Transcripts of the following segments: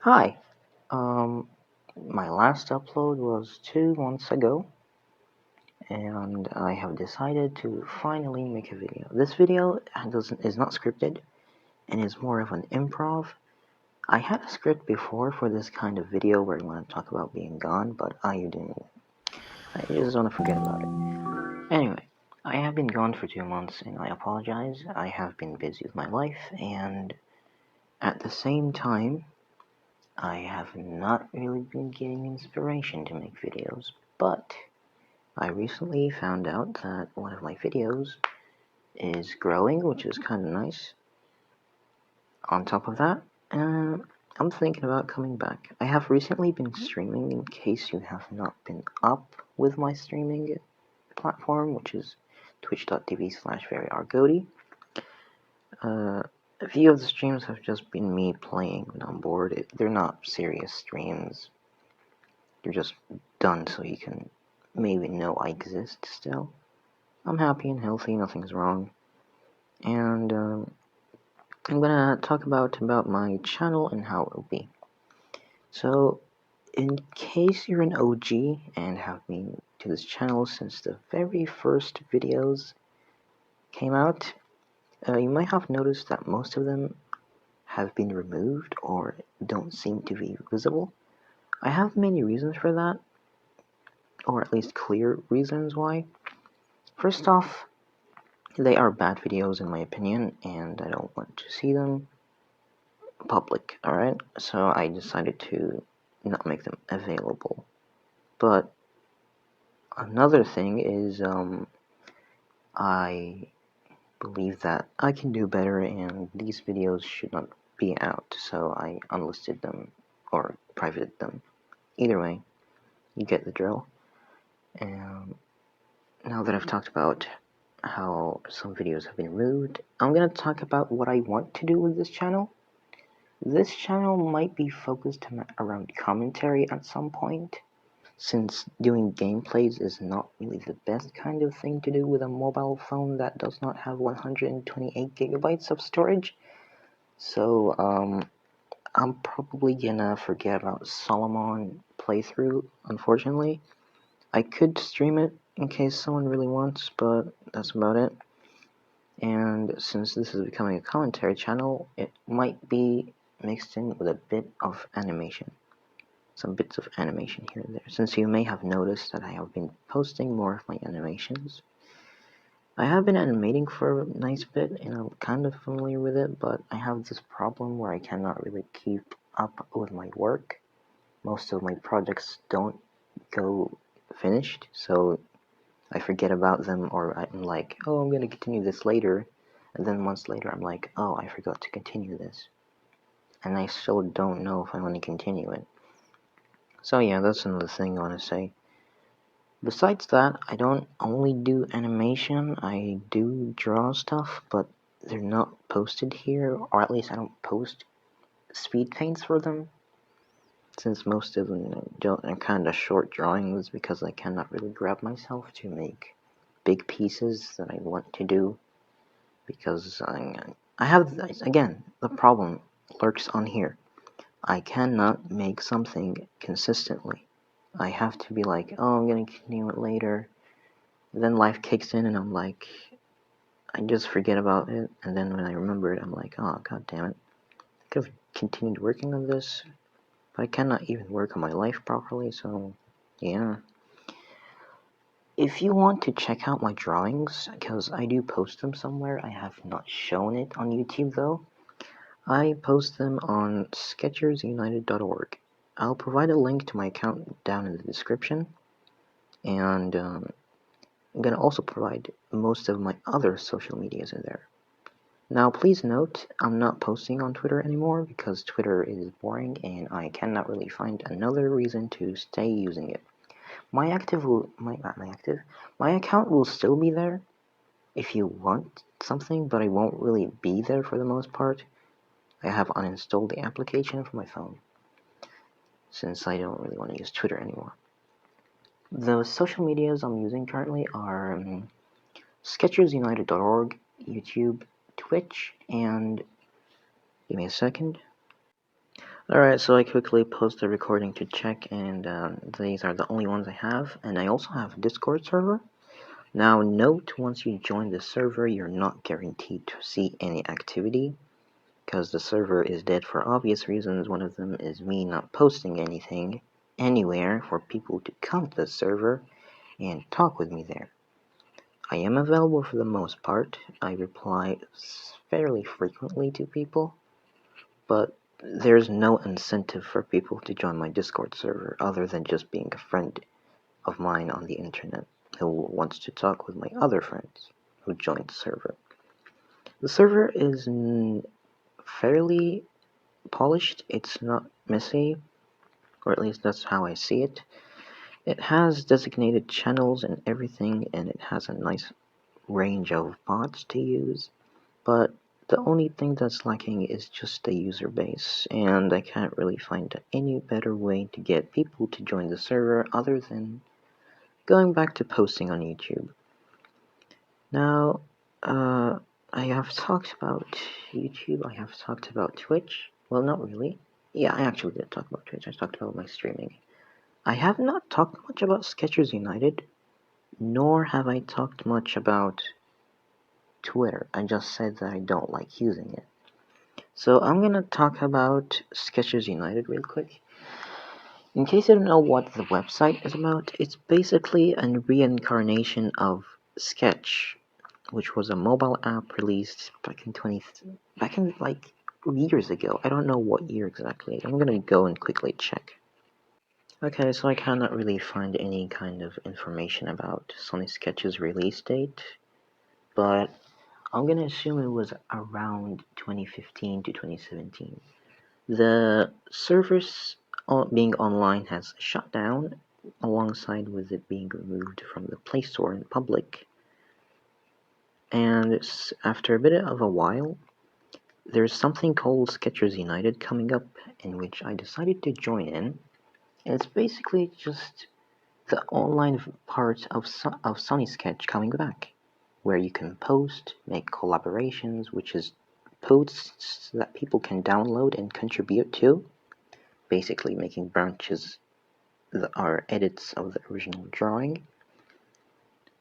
Hi. Um, my last upload was 2 months ago, and I have decided to finally make a video. This video is not scripted and is more of an improv. I had a script before for this kind of video where I want to talk about being gone, but I just want to forget about it. Anyway, I have been gone for 2 months, and I apologize. I have been busy with my life, and at the same time, I have not really been getting inspiration to make videos, but I recently found out that one of my videos is growing, which is kind of nice. On top of that, I'm thinking about coming back. I have recently been streaming, in case you have not been up with my streaming platform, which is twitch.tv/RGOTI. A few of the streams have just been me playing when I'm bored. They're not serious streams. They're just done so you can maybe know I exist still. I'm happy and healthy, nothing's wrong. And I'm gonna talk about my channel and how it will be. So, in case you're an OG and have been to this channel since the very first videos came out, you might have noticed that most of them have been removed or don't seem to be visible. I have many reasons for that, or at least clear reasons why. First off, they are bad videos in my opinion, and I don't want to see them public, alright? So I decided to not make them available. But another thing is, I believe that I can do better and these videos should not be out, so I unlisted them or privated them. Either way, you get the drill. And now that I've talked about how some videos have been removed, I'm gonna talk about what I want to do with this channel. This channel might be focused around commentary at some point, since doing gameplays is not really the best kind of thing to do with a mobile phone that does not have 128 gigabytes of storage. So, I'm probably gonna forget about Solomon playthrough, unfortunately. I could stream it in case someone really wants, but that's about it. And since this is becoming a commentary channel, it might be mixed in with a bit of animation. Some bits of animation here and there, since you may have noticed that I have been posting more of my animations. I have been animating for a nice bit, and I'm kind of familiar with it, but I have this problem where I cannot really keep up with my work. Most of my projects don't go finished, so I forget about them, or I'm like, oh, I'm gonna continue this later, and then months later I'm like, oh, I forgot to continue this. And I still don't know if I want to continue it. So yeah, that's another thing I want to say. Besides that, I don't only do animation, I do draw stuff, but they're not posted here, or at least I don't post speed paints for them, since most of them are kind of short drawings because I cannot really grab myself to make big pieces that I want to do, because I have, again, the problem lurks on here. I cannot make something consistently. I have to be like, oh, I'm gonna continue it later. Then life kicks in and I'm like, I just forget about it. And then when I remember it, I'm like, oh, god damn it. I could have continued working on this, but I cannot even work on my life properly, so yeah. If you want to check out my drawings, because I do post them somewhere, I have not shown it on YouTube though. I post them on SketchersUnited.org. I'll provide a link to my account down in the description, and I'm going to also provide most of my other social medias in there. Now please note, I'm not posting on Twitter anymore because Twitter is boring and I cannot really find another reason to stay using it. My account will still be there if you want something, but I won't really be there for the most part. I have uninstalled the application from my phone, since I don't really want to use Twitter anymore. The social medias I'm using currently are SketchersUnited.org, YouTube, Twitch, and give me a second. Alright, so I quickly paused the recording to check, and these are the only ones I have. And I also have a Discord server. Now note, once you join the server, you're not guaranteed to see any activity, because the server is dead for obvious reasons. One of them is me not posting anything anywhere for people to come to the server and talk with me there. I am available for the most part. I reply fairly frequently to people, but there's no incentive for people to join my Discord server other than just being a friend of mine on the internet who wants to talk with my other friends who joined the server. The server is fairly polished. It's not messy, or at least that's how I see it. It has designated channels and everything, and it has a nice range of bots to use, but the only thing that's lacking is just the user base, and I can't really find any better way to get people to join the server other than going back to posting on YouTube. Now, I have talked about YouTube, I have talked about Twitch. Well, not really. Yeah, I actually did talk about Twitch. I talked about my streaming. I have not talked much about Sketchers United, nor have I talked much about Twitter. I just said that I don't like using it. So I'm gonna talk about Sketchers United real quick. In case you don't know what the website is about, it's basically a reincarnation of Sketch, which was a mobile app released back in like years ago. I don't know what year exactly. I'm gonna go and quickly check. Okay, so I cannot really find any kind of information about Sony Sketch's release date, but I'm gonna assume it was around 2015 to 2017. The servers being online has shut down, alongside with it being removed from the Play Store in public. And after a bit of a while, there's something called Sketchers United coming up, in which I decided to join in. And it's basically just the online part of Sony Sketch coming back, where you can post, make collaborations, which is posts that people can download and contribute to, basically making branches that are edits of the original drawing.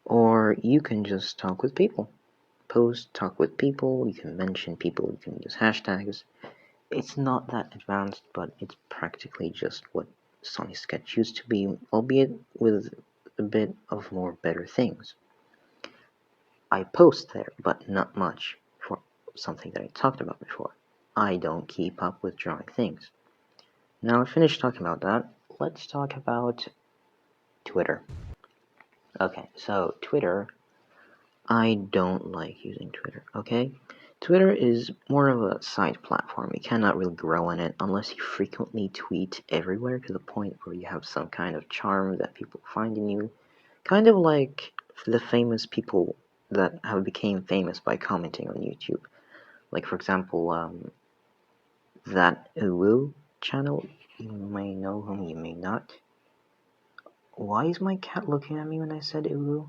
Or you can just talk with people. Post, talk with people, you can mention people, you can use hashtags. It's not that advanced, but it's practically just what Sony Sketch used to be, albeit with a bit of more better things. I post there, but not much, for something that I talked about before. I don't keep up with drawing things. Now I finished talking about that, let's talk about Twitter. Okay, so Twitter, I don't like using Twitter, okay? Twitter is more of a side platform. You cannot really grow on it unless you frequently tweet everywhere to the point where you have some kind of charm that people find in you. Kind of like the famous people that have became famous by commenting on YouTube. Like, for example, that Uwu channel. You may know whom, you may not. Why is my cat looking at me when I said Uwu?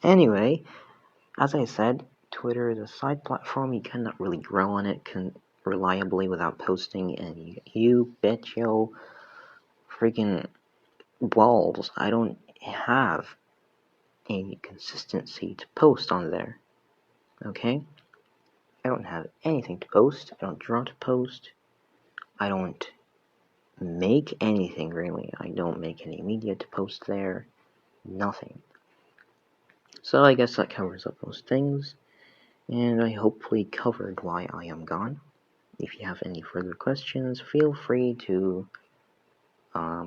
Anyway, as I said, Twitter is a side platform. You cannot really grow on it reliably without posting, and you bet your freaking balls I don't have any consistency to post on there. Okay? I don't have anything to post. I don't draw to post. I don't make anything really. I don't make any media to post there. Nothing. So I guess that covers up most things, and I hopefully covered why I am gone. If you have any further questions, feel free to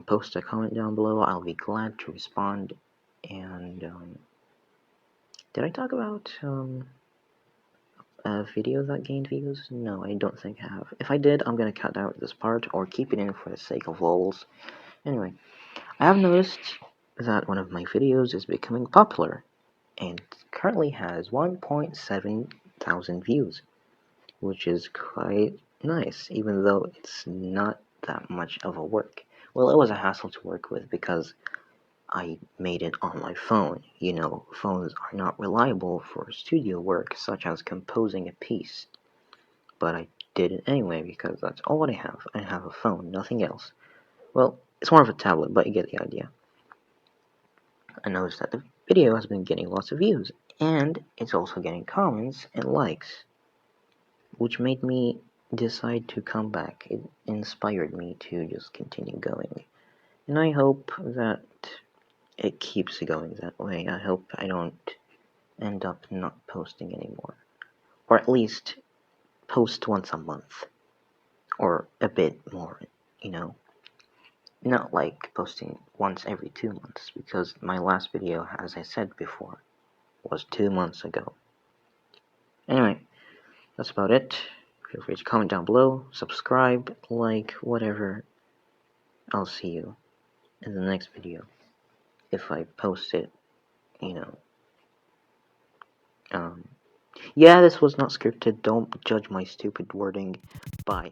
post a comment down below. I'll be glad to respond. And did I talk about a video that gained views? No, I don't think I have. If I did, I'm gonna cut out this part or keep it in for the sake of lols. Anyway, I have noticed that one of my videos is becoming popular and currently has 1.7 thousand views, which is quite nice, even though it's not that much of a work. Well, it was a hassle to work with because I made it on my phone. You know, phones are not reliable for studio work, such as composing a piece. But I did it anyway because that's all I have. I have a phone, nothing else. Well, it's more of a tablet, but you get the idea. I noticed that the video has been getting lots of views, and it's also getting comments and likes, which made me decide to come back. It inspired me to just continue going, and I hope that it keeps going that way. I hope I don't end up not posting anymore, or at least post once a month, or a bit more, you know. Not like posting once every 2 months, because my last video, as I said before, was 2 months ago. Anyway, that's about it. Feel free to comment down below, subscribe, like, whatever. I'll see you in the next video. If I post it, you know. Yeah, this was not scripted. Don't judge my stupid wording. Bye.